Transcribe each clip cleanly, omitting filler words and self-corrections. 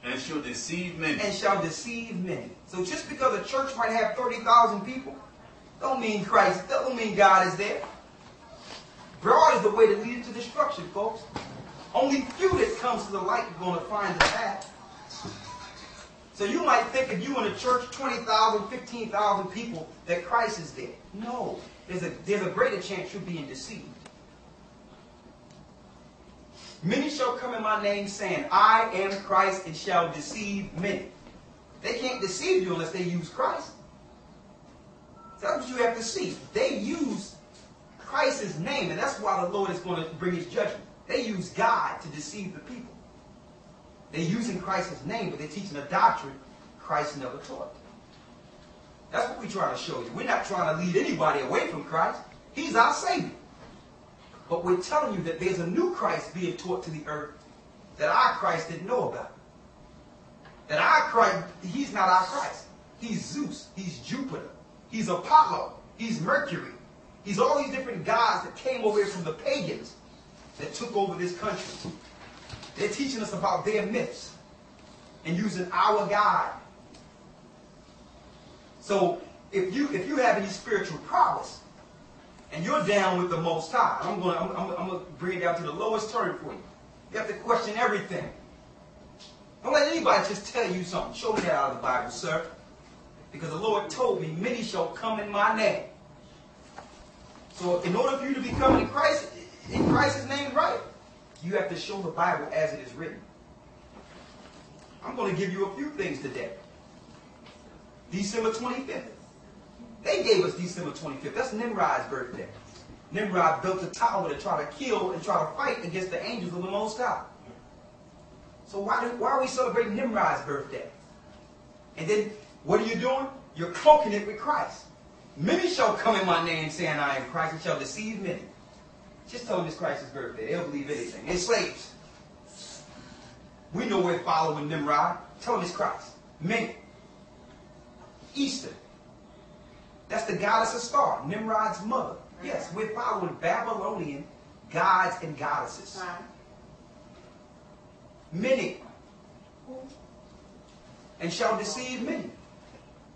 And shall deceive many. And shall deceive many. So just because a church might have 30,000 people, don't mean Christ, don't mean God is there. Broad is the way to lead to destruction, folks. Only few that comes to the light are going to find the path. So you might think if you in a church, 20,000, 15,000 people, that Christ is there. No. There's a greater chance you're being deceived. Many shall come in my name saying, I am Christ, and shall deceive many. They can't deceive you unless they use Christ. So that's what you have to see. They use Christ's name, and that's why the Lord is going to bring his judgment. They use God to deceive the people. They're using Christ's name, but they're teaching a doctrine Christ never taught. That's what we're trying to show you. We're not trying to lead anybody away from Christ. He's our Savior. But we're telling you that there's a new Christ being taught to the earth that our Christ didn't know about. That our Christ, he's not our Christ. He's Zeus. He's Jupiter. He's Apollo. He's Mercury. He's all these different gods that came over here from the pagans that took over this country. They're teaching us about their myths and using our God. So if you have any spiritual prowess and you're down with the Most High, I'm going to bring it down to the lowest turn for you. You have to question everything. Don't let anybody just tell you something. Show me that out of the Bible, sir. Because the Lord told me, many shall come in my name. So in order for you to become in Christ's name right, you have to show the Bible as it is written. I'm going to give you a few things today. December 25th. They gave us December 25th. That's Nimrod's birthday. Nimrod built a tower to try to kill and try to fight against the angels of the Most High. So why are we celebrating Nimrod's birthday? And then what are you doing? You're cloaking it with Christ. Many shall come in my name saying I am Christ and shall deceive many. Just tell them it's Christ's birthday. They'll believe anything. They're slaves. We know we're following Nimrod. Tell them it's Christ. Many. Easter. That's the goddess of star, Nimrod's mother. Yes, we're following Babylonian gods and goddesses. Many. And shall deceive many.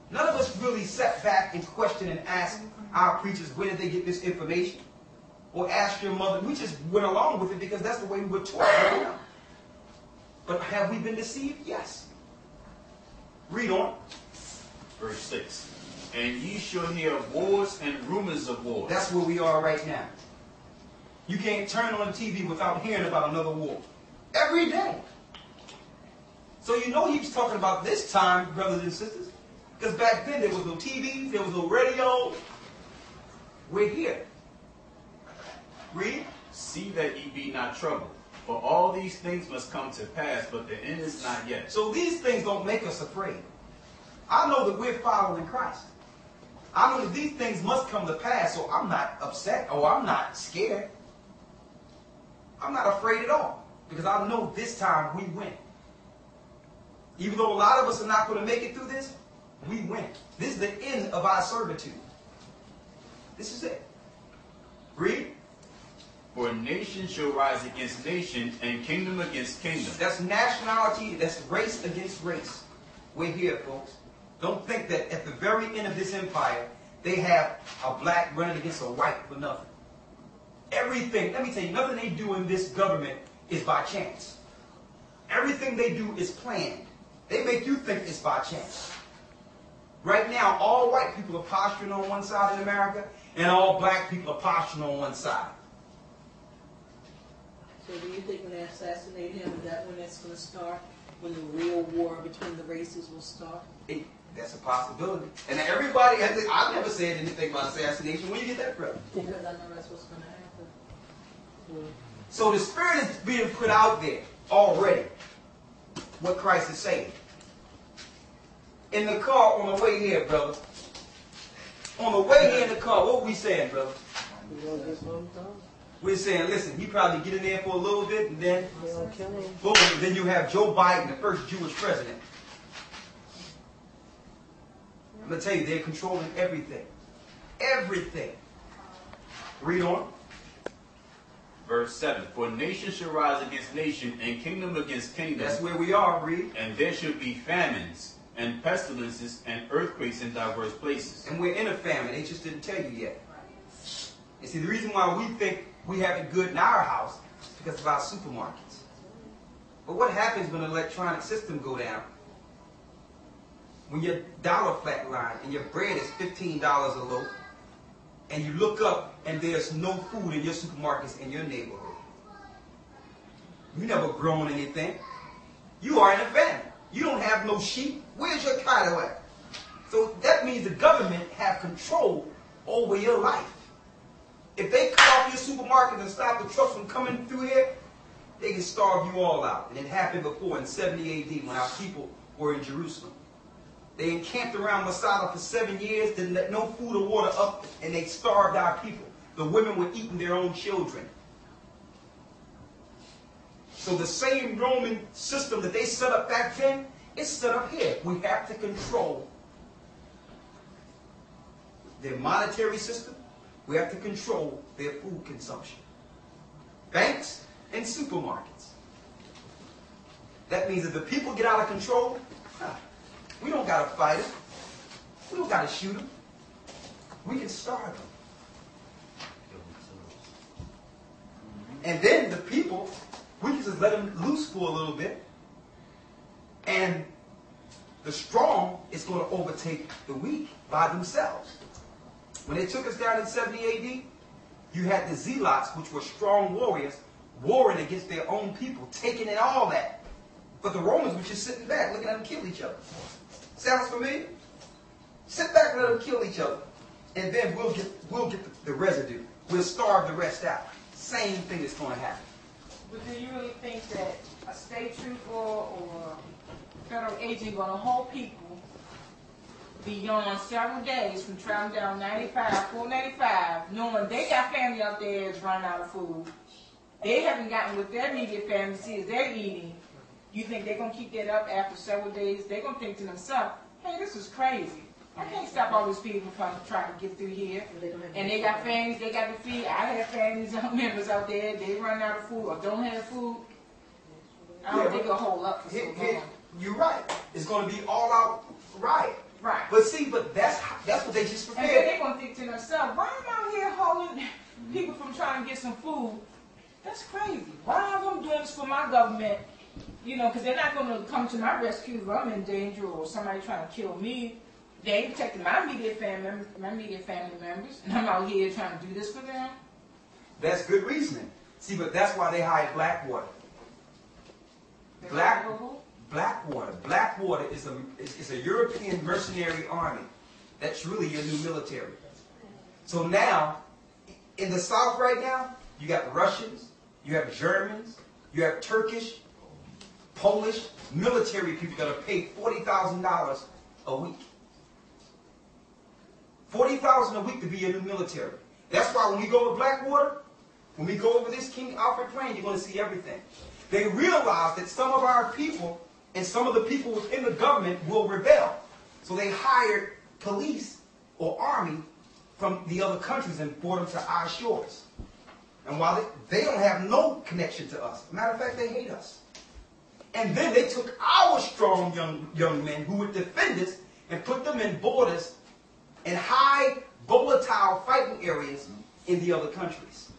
None of us really sat back and questioned and asked our preachers, where did they get this information? Or ask your mother. We just went along with it because that's the way we were taught. But have we been deceived? Yes. Read on. Verse 6. And ye shall hear wars and rumors of wars. That's where we are right now. You can't turn on the TV without hearing about another war. Every day. So you know he was talking about this time, brothers and sisters. Because back then there was no TV, there was no radio. We're here. Read. See that ye be not troubled. For all these things must come to pass, but the end is not yet. So these things don't make us afraid. I know that we're following Christ. I know that these things must come to pass, so I'm not upset or I'm not scared. I'm not afraid at all. Because I know this time we win. Even though a lot of us are not going to make it through this, we win. This is the end of our servitude. This is it. Read. For nation shall rise against nation, and kingdom against kingdom. That's nationality, that's race against race. We're here, folks. Don't think that at the very end of this empire, they have a black running against a white for nothing. Everything, let me tell you, nothing they do in this government is by chance. Everything they do is planned. They make you think it's by chance. Right now, all white people are posturing on one side in America, and all black people are posturing on one side. So do you think when they assassinate him, is that when it's going to start? When the real war between the races will start? That's a possibility. And everybody, I've never said anything about assassination. Where do you get that from? Because I know that's what's going to happen. So the spirit is being put out there already. What Christ is saying. In the car on the way here, brother. On the way here in the car, what are we saying, brother? We're saying, listen, he probably get in there for a little bit, and then, boom, then you have Joe Biden, the first Jewish president. I'm going to tell you, they're controlling everything. Everything. Read on. Verse 7. For nation shall rise against nation, and kingdom against kingdom. That's where we are, read. And there shall be famines, and pestilences, and earthquakes in diverse places. And we're in a famine. They just didn't tell you yet. And see, the reason why we think we have it good in our house is because of our supermarkets. But what happens when the electronic system go down? When your dollar flatline and your bread is $15 a loaf, and you look up and there's no food in your supermarkets in your neighborhood. You never grown anything. You are in a famine. You don't have no sheep. Where's your cattle at? So that means the government have control over your life. If they cut off your supermarket and stop the trucks from coming through here, they can starve you all out. And it happened before in 70 AD when our people were in Jerusalem. They encamped around Masada for 7 years, didn't let no food or water up, and they starved our people. The women were eating their own children. So the same Roman system that they set up back then, it's set up here. We have to control their monetary system. We have to control their food consumption. Banks and supermarkets. That means if the people get out of control, we don't got to fight them. We don't got to shoot them. We can starve them. And then the people, we can just let them loose for a little bit. And the strong is going to overtake the weak by themselves. When they took us down in 70 AD, you had the zealots, which were strong warriors, warring against their own people, taking in all that. But the Romans were just sitting back, looking at them kill each other. Sounds familiar? Sit back and let them kill each other. And then we'll get the residue. We'll starve the rest out. Same thing is going to happen. But do you really think that a state trooper or federal agent going to hold people beyond several days from traveling down 495, knowing they got family out there that's running out of food? They haven't gotten what their immediate family sees they're eating. You think they're going to keep that up after several days? They're going to think to themselves, hey, this is crazy. I can't stop all these people from trying to get through here. And they got families they got to feed. I have families members out there. They run out of food or don't have food. I don't think it'll hold up for so long. You're right. It's going to be all out riot. Right. But see, that's what they just And prepared. then they're going to think to themselves, why am I out here holding people from trying to get some food? That's crazy. Why am I doing this for my government? You know, because they're not going to come to my rescue if I'm in danger or somebody trying to kill me. They ain't protecting my immediate family members, and I'm out here trying to do this for them. That's good reasoning. See, but that's why they hired Blackwater. Blackwater. Blackwater is a European mercenary army. That's really your new military. So now, in the South right now, you got Russians, you have Germans, you have Turkish, Polish military people that are paid $40,000 a week. $40,000 a week to be your new military. That's why when we go to Blackwater, when we go over this King Alfred Plain, you're going to see everything. They realize that some of our people and some of the people within the government will rebel. So they hired police or army from the other countries and brought them to our shores. And while they don't have no connection to us, matter of fact, they hate us. And then they took our strong young men who would defend us and put them in borders and high volatile fighting areas in the other countries.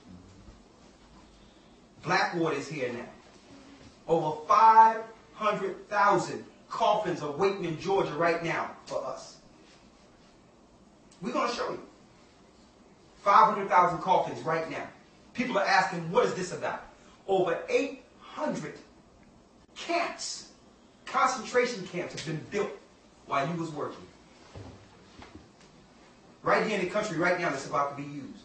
Blackwater is here now. Over 500,000 coffins are waiting in Georgia right now for us. We're going to show you. 500,000 coffins right now. People are asking, what is this about? Over 800 camps, concentration camps have been built while you was working. Right here in the country right now that's about to be used.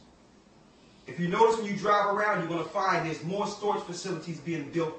If you notice when you drive around, you're going to find there's more storage facilities being built